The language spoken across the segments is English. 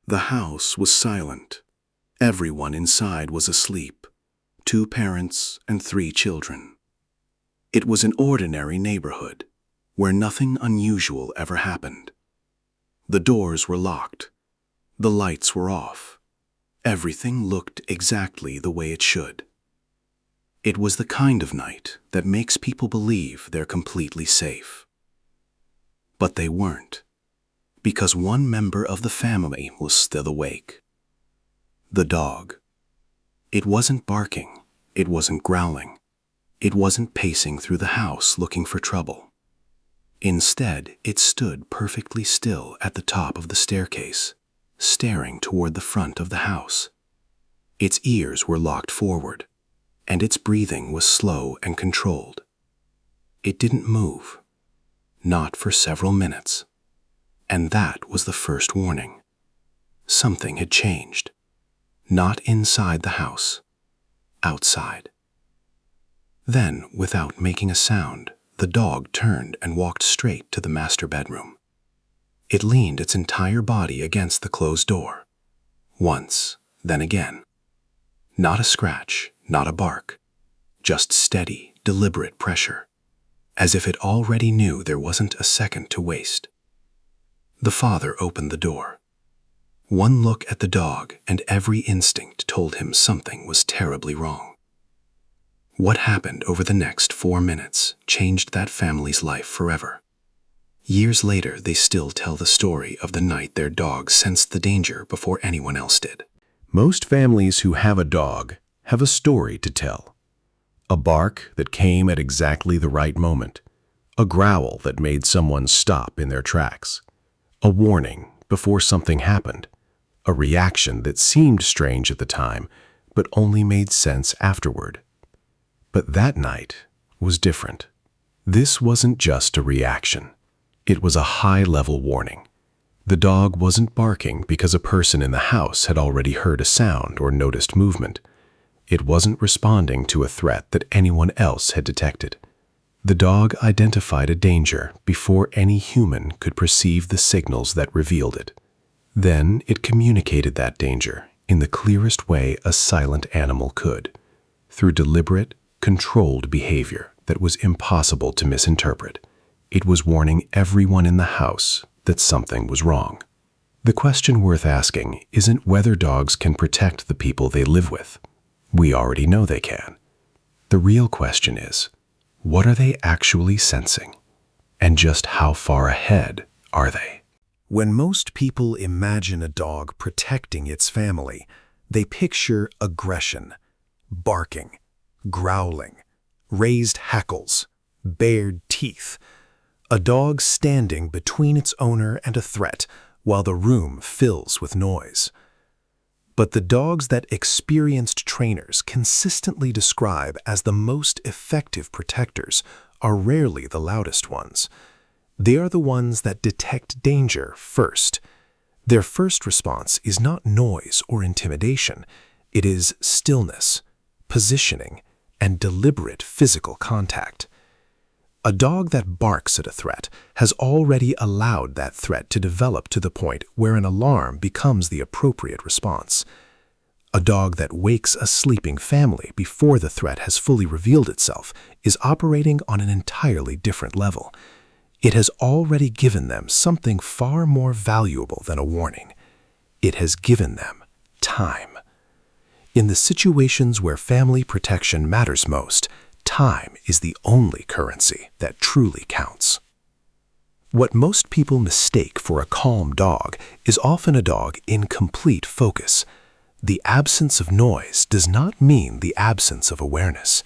The house was silent. Everyone inside was asleep, 2 parents and 3 children. It was an ordinary neighborhood, where nothing unusual ever happened. The doors were locked. The lights were off. Everything looked exactly the way it should. It was the kind of night that makes people believe they're completely safe. But they weren't, because one member of the family was still awake. The dog. It wasn't barking. It wasn't growling. It wasn't pacing through the house looking for trouble. Instead, it stood perfectly still at the top of the staircase, staring toward the front of the house. Its ears were locked forward, and its breathing was slow and controlled. It didn't move, not for several minutes. And that was the first warning. Something had changed. Not inside the house, outside. Then, without making a sound, the dog turned and walked straight to the master bedroom. It leaned its entire body against the closed door. Once, then again. Not a scratch, not a bark. Just steady, deliberate pressure, as if it already knew there wasn't a second to waste. The father opened the door. One look at the dog and every instinct told him something was terribly wrong. What happened over the next 4 minutes changed that family's life forever. Years later, they still tell the story of the night their dog sensed the danger before anyone else did. Most families who have a dog have a story to tell. A bark that came at exactly the right moment. A growl that made someone stop in their tracks. A warning before something happened. A reaction that seemed strange at the time, but only made sense afterward. But that night was different. This wasn't just a reaction. It was a high-level warning. The dog wasn't barking because a person in the house had already heard a sound or noticed movement. It wasn't responding to a threat that anyone else had detected. The dog identified a danger before any human could perceive the signals that revealed it. Then it communicated that danger in the clearest way a silent animal could, through deliberate, controlled behavior that was impossible to misinterpret. It was warning everyone in the house that something was wrong. The question worth asking isn't whether dogs can protect the people they live with. We already know they can. The real question is, what are they actually sensing? And just how far ahead are they? When most people imagine a dog protecting its family, they picture aggression, barking, growling, raised hackles, bared teeth, a dog standing between its owner and a threat while the room fills with noise. But the dogs that experienced trainers consistently describe as the most effective protectors are rarely the loudest ones. They are the ones that detect danger first. Their first response is not noise or intimidation. It is stillness, positioning, and deliberate physical contact. A dog that barks at a threat has already allowed that threat to develop to the point where an alarm becomes the appropriate response. A dog that wakes a sleeping family before the threat has fully revealed itself is operating on an entirely different level. It has already given them something far more valuable than a warning. It has given them time. In the situations where family protection matters most, time is the only currency that truly counts. What most people mistake for a calm dog is often a dog in complete focus. The absence of noise does not mean the absence of awareness.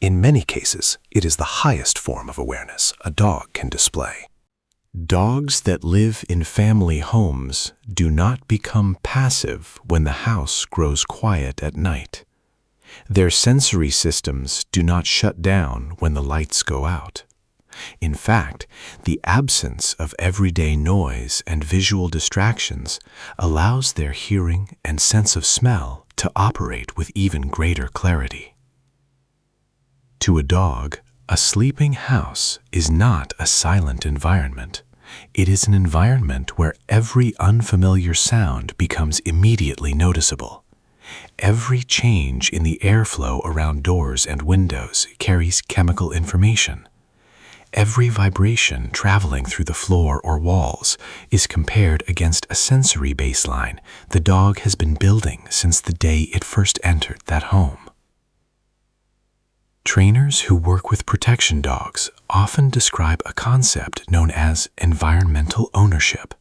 In many cases, it is the highest form of awareness a dog can display. Dogs that live in family homes do not become passive when the house grows quiet at night. Their sensory systems do not shut down when the lights go out. In fact, the absence of everyday noise and visual distractions allows their hearing and sense of smell to operate with even greater clarity. To a dog, a sleeping house is not a silent environment. It is an environment where every unfamiliar sound becomes immediately noticeable. Every change in the airflow around doors and windows carries chemical information. Every vibration traveling through the floor or walls is compared against a sensory baseline the dog has been building since the day it first entered that home. Trainers who work with protection dogs often describe a concept known as environmental ownership.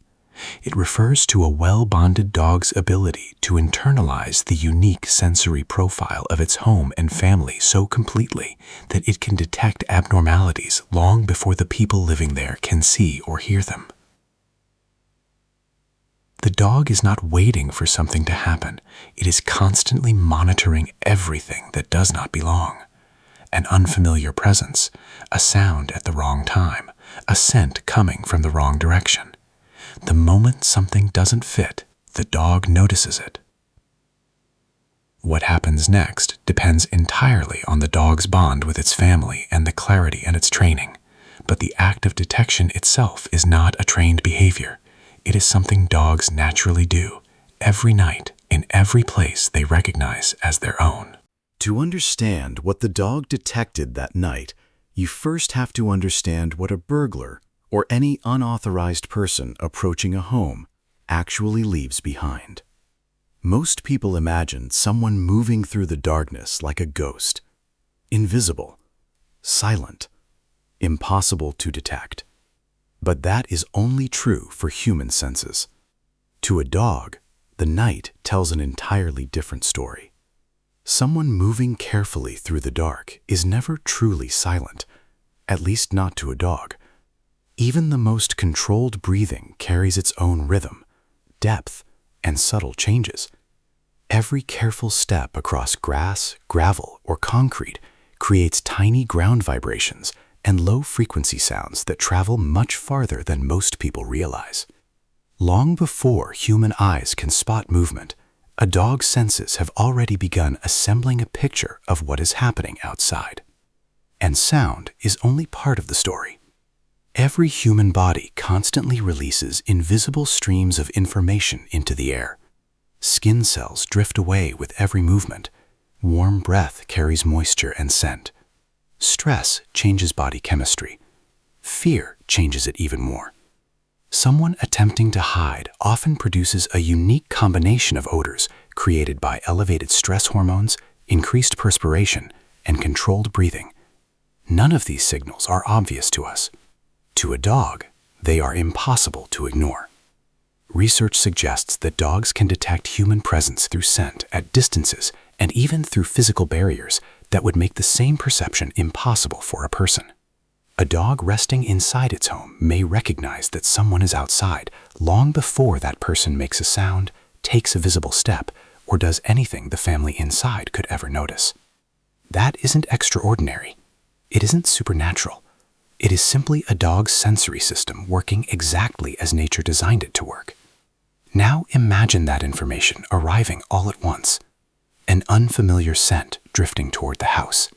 It refers to a well-bonded dog's ability to internalize the unique sensory profile of its home and family so completely that it can detect abnormalities long before the people living there can see or hear them. The dog is not waiting for something to happen. It is constantly monitoring everything that does not belong. An unfamiliar presence, a sound at the wrong time, a scent coming from the wrong direction. The moment something doesn't fit, the dog notices it. What happens next depends entirely on the dog's bond with its family and the clarity in its training, but the act of detection itself is not a trained behavior. It is something dogs naturally do, every night, in every place they recognize as their own. To understand what the dog detected that night, you first have to understand what a burglar or any unauthorized person approaching a home actually leaves behind. Most people imagine someone moving through the darkness like a ghost, invisible, silent, impossible to detect. But that is only true for human senses. To a dog, the night tells an entirely different story. Someone moving carefully through the dark is never truly silent, at least not to a dog. Even the most controlled breathing carries its own rhythm, depth, and subtle changes. Every careful step across grass, gravel, or concrete creates tiny ground vibrations and low-frequency sounds that travel much farther than most people realize. Long before human eyes can spot movement, a dog's senses have already begun assembling a picture of what is happening outside. And sound is only part of the story. Every human body constantly releases invisible streams of information into the air. Skin cells drift away with every movement. Warm breath carries moisture and scent. Stress changes body chemistry. Fear changes it even more. Someone attempting to hide often produces a unique combination of odors created by elevated stress hormones, increased perspiration, and controlled breathing. None of these signals are obvious to us. To a dog, they are impossible to ignore. Research suggests that dogs can detect human presence through scent at distances and even through physical barriers that would make the same perception impossible for a person. A dog resting inside its home may recognize that someone is outside long before that person makes a sound, takes a visible step, or does anything the family inside could ever notice. That isn't extraordinary. It isn't supernatural. It is simply a dog's sensory system working exactly as nature designed it to work. Now imagine that information arriving all at once. An unfamiliar scent drifting toward the house.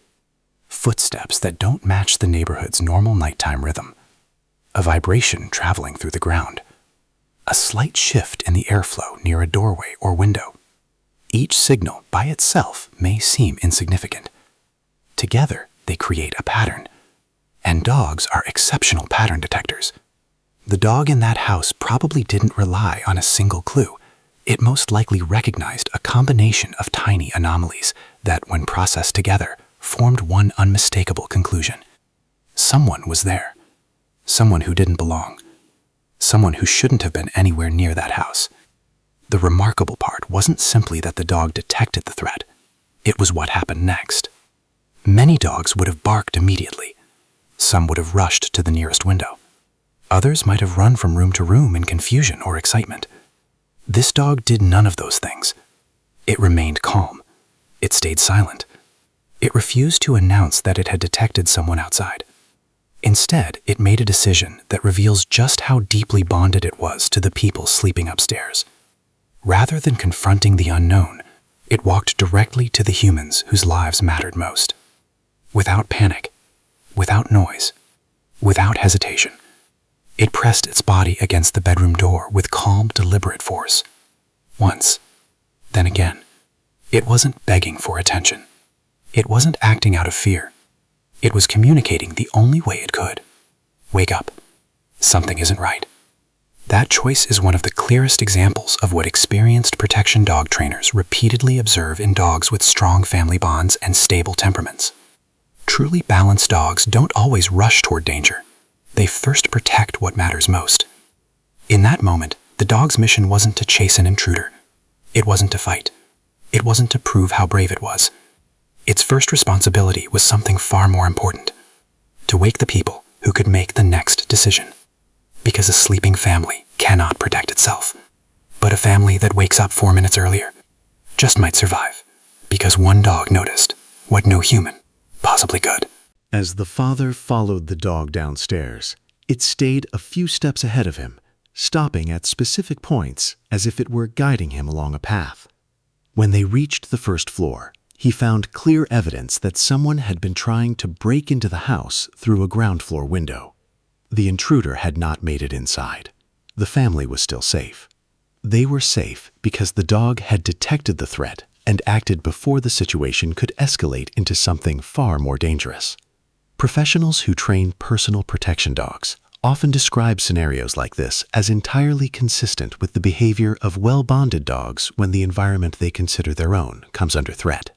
Footsteps that don't match the neighborhood's normal nighttime rhythm. A vibration traveling through the ground. A slight shift in the airflow near a doorway or window. Each signal by itself may seem insignificant. Together, they create a pattern. And dogs are exceptional pattern detectors. The dog in that house probably didn't rely on a single clue. It most likely recognized a combination of tiny anomalies that, when processed together, formed one unmistakable conclusion. Someone was there. Someone who didn't belong. Someone who shouldn't have been anywhere near that house. The remarkable part wasn't simply that the dog detected the threat. It was what happened next. Many dogs would have barked immediately. Some would have rushed to the nearest window. Others might have run from room to room in confusion or excitement. This dog did none of those things. It remained calm. It stayed silent. It refused to announce that it had detected someone outside. Instead, it made a decision that reveals just how deeply bonded it was to the people sleeping upstairs. Rather than confronting the unknown, it walked directly to the humans whose lives mattered most. Without panic, without noise, without hesitation, It pressed its body against the bedroom door with calm, deliberate force. Once, then again. It wasn't begging for attention. It wasn't acting out of fear. It was communicating the only way it could. Wake up. Something isn't right. That choice is one of the clearest examples of what experienced protection dog trainers repeatedly observe in dogs with strong family bonds and stable temperaments. Truly balanced dogs don't always rush toward danger. They first protect what matters most. In that moment, the dog's mission wasn't to chase an intruder. It wasn't to fight. It wasn't to prove how brave it was. Its first responsibility was something far more important: to wake the people who could make the next decision. Because a sleeping family cannot protect itself. But a family that wakes up 4 minutes earlier just might survive, because one dog noticed what no human possibly could. As the father followed the dog downstairs, it stayed a few steps ahead of him, stopping at specific points as if it were guiding him along a path. When they reached the first floor, he found clear evidence that someone had been trying to break into the house through a ground floor window. The intruder had not made it inside. The family was still safe. They were safe because the dog had detected the threat and acted before the situation could escalate into something far more dangerous. Professionals who train personal protection dogs often describe scenarios like this as entirely consistent with the behavior of well-bonded dogs when the environment they consider their own comes under threat.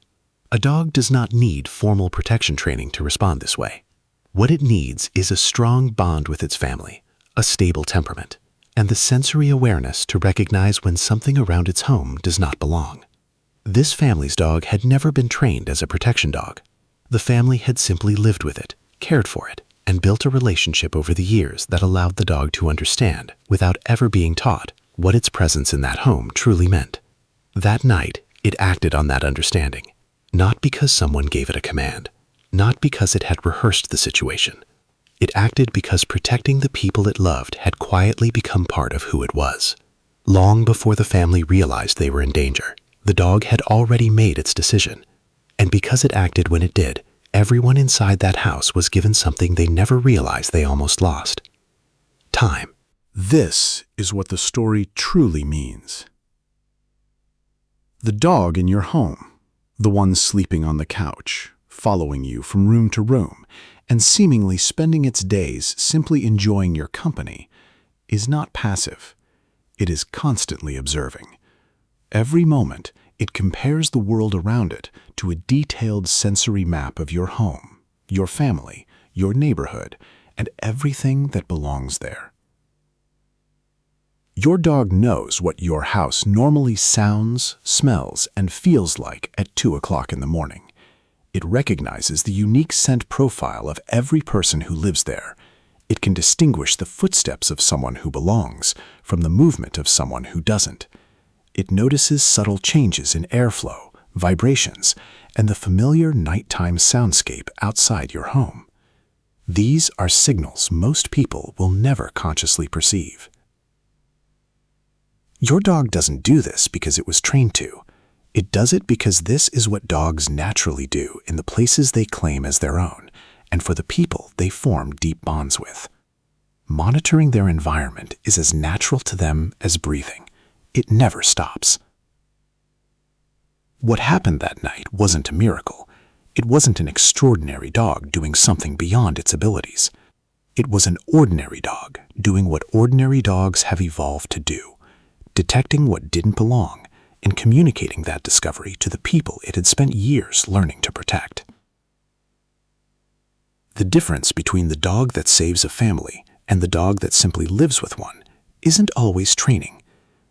A dog does not need formal protection training to respond this way. What it needs is a strong bond with its family, a stable temperament, and the sensory awareness to recognize when something around its home does not belong. This family's dog had never been trained as a protection dog. The family had simply lived with it, cared for it, and built a relationship over the years that allowed the dog to understand, without ever being taught, what its presence in that home truly meant. That night, it acted on that understanding, not because someone gave it a command, not because it had rehearsed the situation. It acted because protecting the people it loved had quietly become part of who it was. Long before the family realized they were in danger, the dog had already made its decision. And because it acted when it did, everyone inside that house was given something they never realized they almost lost: time. This is what the story truly means. The dog in your home, the one sleeping on the couch, following you from room to room, and seemingly spending its days simply enjoying your company, is not passive. It is constantly observing. Every moment, it compares the world around it to a detailed sensory map of your home, your family, your neighborhood, and everything that belongs there. Your dog knows what your house normally sounds, smells, and feels like at 2 o'clock in the morning. It recognizes the unique scent profile of every person who lives there. It can distinguish the footsteps of someone who belongs from the movement of someone who doesn't. It notices subtle changes in airflow, vibrations, and the familiar nighttime soundscape outside your home. These are signals most people will never consciously perceive. Your dog doesn't do this because it was trained to. It does it because this is what dogs naturally do in the places they claim as their own, and for the people they form deep bonds with. Monitoring their environment is as natural to them as breathing. It never stops. What happened that night wasn't a miracle. It wasn't an extraordinary dog doing something beyond its abilities. It was an ordinary dog doing what ordinary dogs have evolved to do, detecting what didn't belong and communicating that discovery to the people it had spent years learning to protect. The difference between the dog that saves a family and the dog that simply lives with one isn't always training.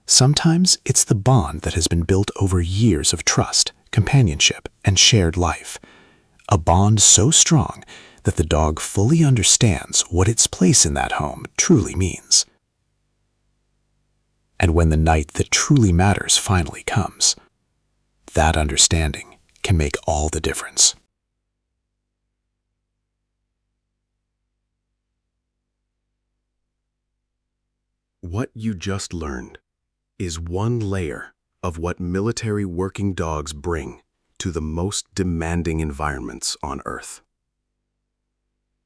Sometimes it's the bond that has been built over years of trust, companionship, and shared life. A bond so strong that the dog fully understands what its place in that home truly means. And when the night that truly matters finally comes, that understanding can make all the difference. What you just learned is one layer of what military working dogs bring to the most demanding environments on Earth.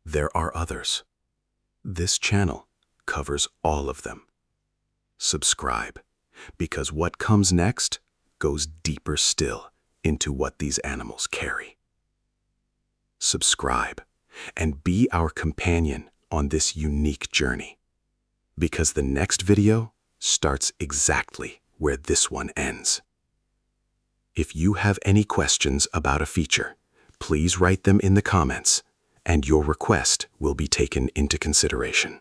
There are others. This channel covers all of them. Subscribe, because what comes next goes deeper still into what these animals carry. Subscribe and be our companion on this unique journey, because the next video starts exactly where this one ends. If you have any questions about a feature, please write them in the comments, and your request will be taken into consideration.